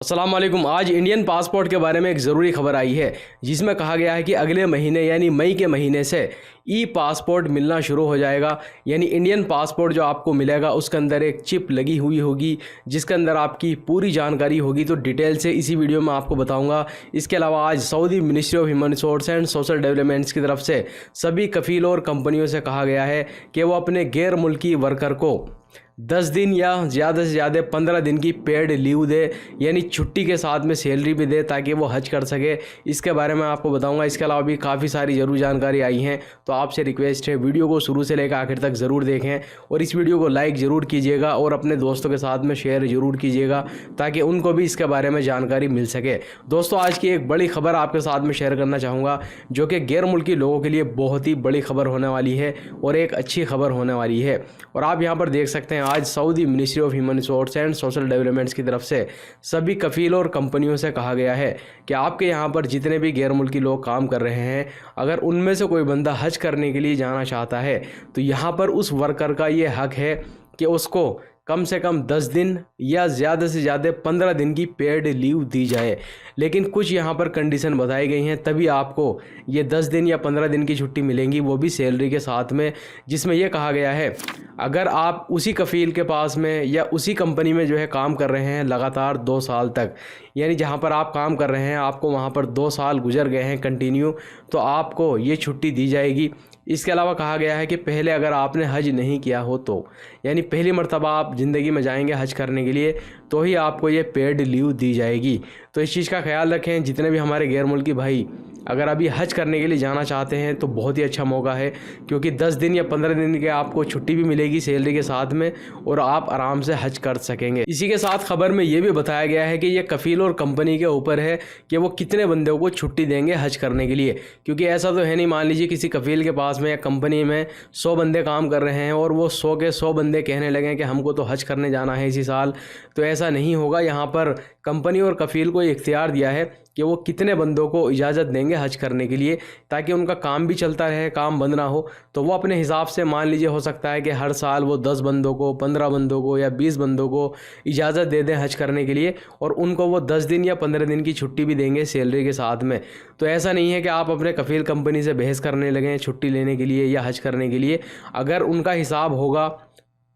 अस्सलाम वालेकुम। आज इंडियन पासपोर्ट के बारे में एक ज़रूरी खबर आई है जिसमें कहा गया है कि अगले महीने यानी मई के महीने से ई पासपोर्ट मिलना शुरू हो जाएगा। यानी इंडियन पासपोर्ट जो आपको मिलेगा उसके अंदर एक चिप लगी हुई होगी जिसके अंदर आपकी पूरी जानकारी होगी। तो डिटेल से इसी वीडियो में आपको बताऊंगा। इसके अलावा आज Saudi ministry of human resource and social developments की तरफ से सभी कफील और कंपनियों से कहा गया है कि वो अपने गैर मुल्की वर्कर को 10 दिन या ज़्यादा से ज़्यादा 15 दिन की पेड लीव दे, यानी छुट्टी के साथ में सैलरी भी दे ताकि वो हज कर सके। इसके बारे में आपको बताऊंगा। इसके अलावा भी काफ़ी सारी ज़रूर जानकारी आई हैं, तो आपसे रिक्वेस्ट है वीडियो को शुरू से लेकर आखिर तक ज़रूर देखें और इस वीडियो को लाइक ज़रूर कीजिएगा और अपने दोस्तों के साथ में शेयर ज़रूर कीजिएगा ताकि उनको भी इसके बारे में जानकारी मिल सके। दोस्तों, आज की एक बड़ी खबर आपके साथ में शेयर करना चाहूँगा जो कि गैर मुल्की लोगों के लिए बहुत ही बड़ी खबर होने वाली है और एक अच्छी खबर होने वाली है। और आप यहाँ पर देख सकते हैं आज Saudi ministry of human resource and social developments की तरफ से सभी कफील और कंपनियों से कहा गया है कि आपके यहाँ पर जितने भी गैर मुल्की लोग काम कर रहे हैं, अगर उनमें से कोई बंदा हज करने के लिए जाना चाहता है तो यहाँ पर उस वर्कर का ये हक है कि उसको कम से कम 10 दिन या ज़्यादा से ज़्यादा 15 दिन की पेड लीव दी जाए। लेकिन कुछ यहाँ पर कंडीशन बताई गई हैं, तभी आपको ये 10 दिन या 15 दिन की छुट्टी मिलेंगी, वो भी सैलरी के साथ में। जिसमें यह कहा गया है अगर आप उसी कफ़ील के पास में या उसी कंपनी में जो है काम कर रहे हैं लगातार 2 साल तक, यानी जहाँ पर आप काम कर रहे हैं आपको वहाँ पर 2 साल गुजर गए हैं कंटिन्यू, तो आपको ये छुट्टी दी जाएगी। इसके अलावा कहा गया है कि पहले अगर आपने हज नहीं किया हो तो, यानी पहली मर्तबा आप ज़िंदगी में जाएंगे हज करने के लिए, तो ही आपको ये पेड लीव दी जाएगी। तो इस चीज़ का ख्याल रखें। जितने भी हमारे गैर मुल्की भाई अगर अभी हज करने के लिए जाना चाहते हैं तो बहुत ही अच्छा मौका है, क्योंकि 10 दिन या 15 दिन के आपको छुट्टी भी मिलेगी सैलरी के साथ में और आप आराम से हज कर सकेंगे। इसी के साथ खबर में ये भी बताया गया है कि ये कफ़ील और कंपनी के ऊपर है कि वो कितने बंदों को छुट्टी देंगे हज करने के लिए। क्योंकि ऐसा तो है नहीं, मान लीजिए किसी कफ़ील के पास में या कंपनी में 100 बंदे काम कर रहे हैं और वो 100 के 100 बंदे कहने लगे कि हमको तो हज करने जाना है इसी साल, तो ऐसा नहीं होगा। यहाँ पर कंपनी और कफ़ील को इख्तियार दिया है कि वो कितने बंदों को इजाज़त देंगे हज करने के लिए, ताकि उनका काम भी चलता रहे, काम बंद ना हो। तो वो अपने हिसाब से, मान लीजिए हो सकता है कि हर साल वो 10 बंदों को, 15 बंदों को या 20 बंदों को इजाज़त दे दें हज करने के लिए, और उनको वो 10 दिन या 15 दिन की छुट्टी भी देंगे सैलरी के साथ में। तो ऐसा नहीं है कि आप अपने कफ़ील कंपनी से बहस करने लगें छुट्टी लेने के लिए या हज करने के लिए। अगर उनका हिसाब होगा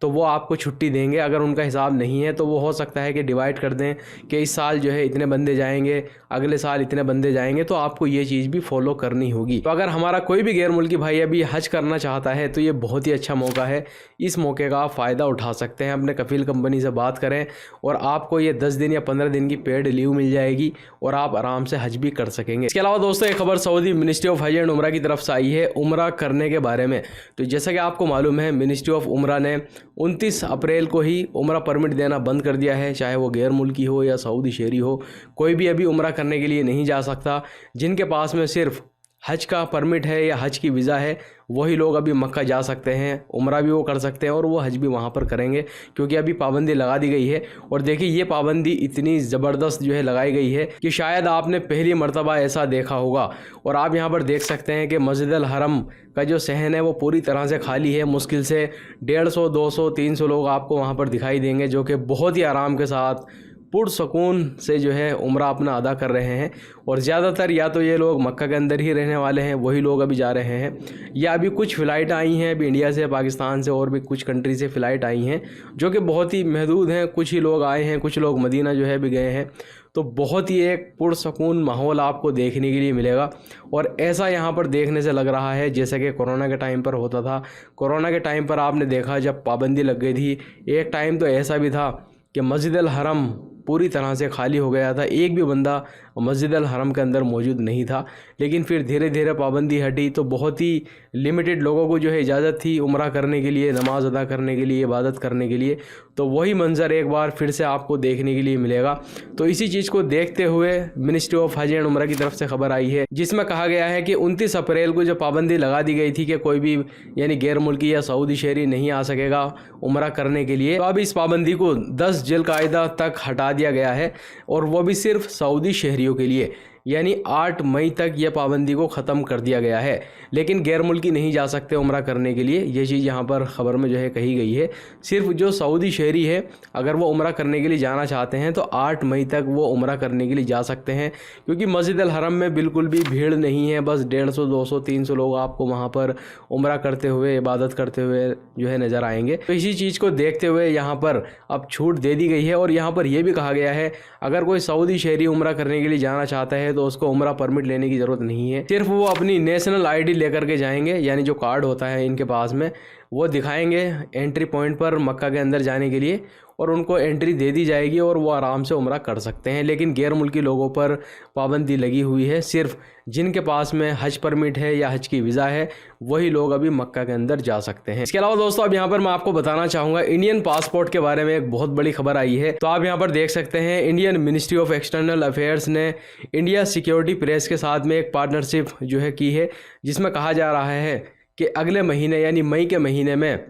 तो वो आपको छुट्टी देंगे, अगर उनका हिसाब नहीं है तो वो हो सकता है कि डिवाइड कर दें कि इस साल जो है इतने बंदे जाएंगे, अगले साल इतने बंदे जाएंगे। तो आपको ये चीज़ भी फॉलो करनी होगी। तो अगर हमारा कोई भी गैर मुल्की भाई अभी हज करना चाहता है तो ये बहुत ही अच्छा मौका है। इस मौके का आप फ़ायदा उठा सकते हैं। अपने कफ़ील कंपनी से बात करें और आपको ये 10 दिन या 15 दिन की पेड लीव मिल जाएगी और आप आराम से हज भी कर सकेंगे। इसके अलावा दोस्तों, एक खबर सऊदी मिनिस्ट्री ऑफ हज एंड उमरा की तरफ से आई है उमरा करने के बारे में। तो जैसा कि आपको मालूम है, मिनिस्ट्री ऑफ उमरा ने 29 अप्रैल को ही उमरा परमिट देना बंद कर दिया है। चाहे वो गैर मुल्की हो या सऊदी शहरी हो, कोई भी अभी उमरा करने के लिए नहीं जा सकता। जिनके पास में सिर्फ हज का परमिट है या हज की वीज़ा है वही लोग अभी मक्का जा सकते हैं, उमरा भी वो कर सकते हैं और वो हज भी वहाँ पर करेंगे, क्योंकि अभी पाबंदी लगा दी गई है। और देखिए, ये पाबंदी इतनी ज़बरदस्त जो है लगाई गई है कि शायद आपने पहली मर्तबा ऐसा देखा होगा। और आप यहाँ पर देख सकते हैं कि मस्जिद अल हरम का जो सहन है वो पूरी तरह से खाली है। मुश्किल से 150, 200, 300 लोग आपको वहाँ पर दिखाई देंगे, जो कि बहुत ही आराम के साथ पुरसकून से जो है उम्रा अपना अदा कर रहे हैं। और ज़्यादातर या तो ये लोग मक्का के अंदर ही रहने वाले हैं, वही लोग अभी जा रहे हैं, या अभी कुछ फ़्लाइट आई हैं अभी इंडिया से, पाकिस्तान से और भी कुछ कंट्री से फ़्लाइट आई हैं जो कि बहुत ही महदूद हैं। कुछ ही लोग आए हैं, कुछ लोग मदीना जो है भी गए हैं। तो बहुत ही एक पुरसकून माहौल आपको देखने के लिए मिलेगा। और ऐसा यहाँ पर देखने से लग रहा है जैसे कि कोरोना के टाइम पर होता था। कोरोना के टाइम पर आपने देखा जब पाबंदी लग गई थी, एक टाइम तो ऐसा भी था कि मस्जिद अल हरम पूरी तरह से खाली हो गया था, एक भी बंदा मस्जिद अल हरम के अंदर मौजूद नहीं था। लेकिन फिर धीरे धीरे पाबंदी हटी तो बहुत ही लिमिटेड लोगों को जो है इजाज़त थी उम्रा करने के लिए, नमाज़ अदा करने के लिए, इबादत करने के लिए। तो वही मंज़र एक बार फिर से आपको देखने के लिए मिलेगा। तो इसी चीज़ को देखते हुए मिनिस्ट्री ऑफ हज एंड उम्रा की तरफ से खबर आई है जिसमें कहा गया है कि 29 अप्रैल को जो पाबंदी लगा दी गई थी कि कोई भी यानी गैर मुल्की या सऊदी शहरी नहीं आ सकेगा उम्रा करने के लिए, तो अब इस पाबंदी को 10 जिलकायदा तक हटा दिया गया है और वो भी सिर्फ सऊदी शहरियों के लिए। यानी 8 मई तक ये पाबंदी को ख़त्म कर दिया गया है। लेकिन गैर मुल्की नहीं जा सकते उम्रा करने के लिए, ये चीज़ यहाँ पर ख़बर में जो है कही गई है। सिर्फ जो सऊदी शहरी है अगर वो उम्रा करने के लिए जाना चाहते हैं तो 8 मई तक वो उम्रा करने के लिए जा सकते हैं, क्योंकि मस्जिद अल हरम में बिल्कुल भी भीड़ नहीं है। बस 150, 200, 300 लोग आपको वहाँ पर उम्रा करते हुए, इबादत करते हुए जो है नज़र आएंगे। तो इसी चीज़ को देखते हुए यहाँ पर अब छूट दे दी गई है। और यहाँ पर यह भी कहा गया है अगर कोई सऊदी शहरी उम्रा करने के लिए जाना चाहता है तो उसको उम्रा परमिट लेने की ज़रूरत नहीं है। सिर्फ वो अपनी नेशनल आईडी लेकर के जाएंगे, यानी जो कार्ड होता है इनके पास में वो दिखाएंगे एंट्री पॉइंट पर मक्का के अंदर जाने के लिए, और उनको एंट्री दे दी जाएगी और वो आराम से उम्रा कर सकते हैं। लेकिन गैर मुल्की लोगों पर पाबंदी लगी हुई है। सिर्फ जिनके पास में हज परमिट है या हज की वीज़ा है वही लोग अभी मक्का के अंदर जा सकते हैं। इसके अलावा दोस्तों अब यहाँ पर मैं आपको बताना चाहूँगा इंडियन पासपोर्ट के बारे में एक बहुत बड़ी खबर आई है। तो आप यहाँ पर देख सकते हैं Indian ministry of external affairs ने इंडिया सिक्योरिटी प्रेस के साथ में एक पार्टनरशिप जो है की है, जिसमें कहा जा रहा है कि अगले महीने यानी मई के महीने में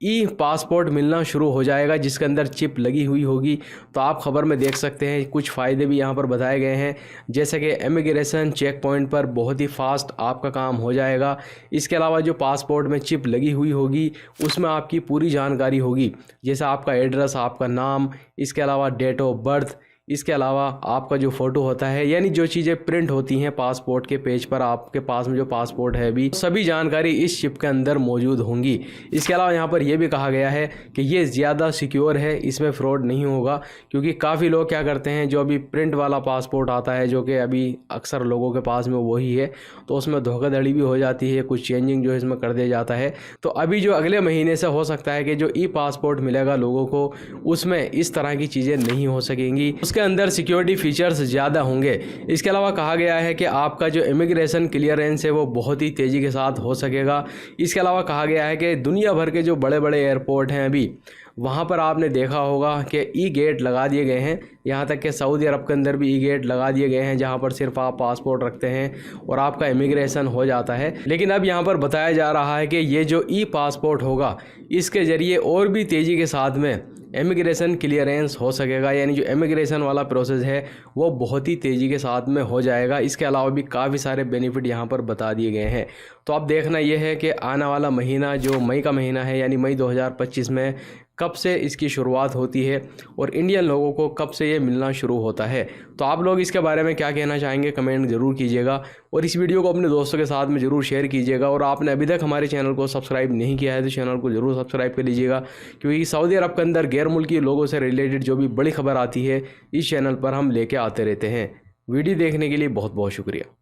ई पासपोर्ट मिलना शुरू हो जाएगा जिसके अंदर चिप लगी हुई होगी। तो आप खबर में देख सकते हैं कुछ फ़ायदे भी यहाँ पर बताए गए हैं, जैसे कि इमिग्रेशन चेक पॉइंट पर बहुत ही फास्ट आपका काम हो जाएगा। इसके अलावा जो पासपोर्ट में चिप लगी हुई होगी उसमें आपकी पूरी जानकारी होगी, जैसे आपका एड्रेस, आपका नाम, इसके अलावा डेट ऑफ बर्थ, इसके अलावा आपका जो फ़ोटो होता है, यानी जो चीज़ें प्रिंट होती हैं पासपोर्ट के पेज पर, आपके पास में जो पासपोर्ट है अभी, सभी जानकारी इस चिप के अंदर मौजूद होंगी। इसके अलावा यहाँ पर यह भी कहा गया है कि ये ज़्यादा सिक्योर है, इसमें फ्रॉड नहीं होगा, क्योंकि काफ़ी लोग क्या करते हैं जो अभी प्रिंट वाला पासपोर्ट आता है जो कि अभी अक्सर लोगों के पास में वही है, तो उसमें धोखाधड़ी भी हो जाती है, कुछ चेंजिंग जो इसमें कर दिया जाता है। तो अभी जो अगले महीने से हो सकता है कि जो ई पासपोर्ट मिलेगा लोगों को उसमें इस तरह की चीज़ें नहीं हो सकेंगी, उसके अंदर सिक्योरिटी फीचर्स ज़्यादा होंगे। इसके अलावा कहा गया है कि आपका जो इमिग्रेशन क्लियरेंस है वो बहुत ही तेज़ी के साथ हो सकेगा। इसके अलावा कहा गया है कि दुनिया भर के जो बड़े बड़े एयरपोर्ट हैं अभी वहाँ पर आपने देखा होगा कि ई गेट लगा दिए गए हैं, यहाँ तक कि सऊदी अरब के अंदर भी ई गेट लगा दिए गए हैं जहाँ पर सिर्फ आप पासपोर्ट रखते हैं और आपका इमिग्रेशन हो जाता है। लेकिन अब यहाँ पर बताया जा रहा है कि ये जो ई पासपोर्ट होगा इसके ज़रिए और भी तेज़ी के साथ में इमिग्रेशन क्लियरेंस हो सकेगा, यानी जो इमिग्रेशन वाला प्रोसेस है वो बहुत ही तेज़ी के साथ में हो जाएगा। इसके अलावा भी काफ़ी सारे बेनिफिट यहाँ पर बता दिए गए हैं। तो अब देखना ये है कि आने वाला महीना जो मई का महीना है यानी मई 2025 में कब से इसकी शुरुआत होती है और इंडियन लोगों को कब से ये मिलना शुरू होता है। तो आप लोग इसके बारे में क्या कहना चाहेंगे कमेंट ज़रूर कीजिएगा और इस वीडियो को अपने दोस्तों के साथ में ज़रूर शेयर कीजिएगा। और आपने अभी तक हमारे चैनल को सब्सक्राइब नहीं किया है तो चैनल को ज़रूर सब्सक्राइब कर लीजिएगा, क्योंकि सऊदी अरब के अंदर गैर मुल्की लोगों से रिलेटेड जो भी बड़ी खबर आती है इस चैनल पर हम लेके आते रहते हैं। वीडियो देखने के लिए बहुत बहुत शुक्रिया।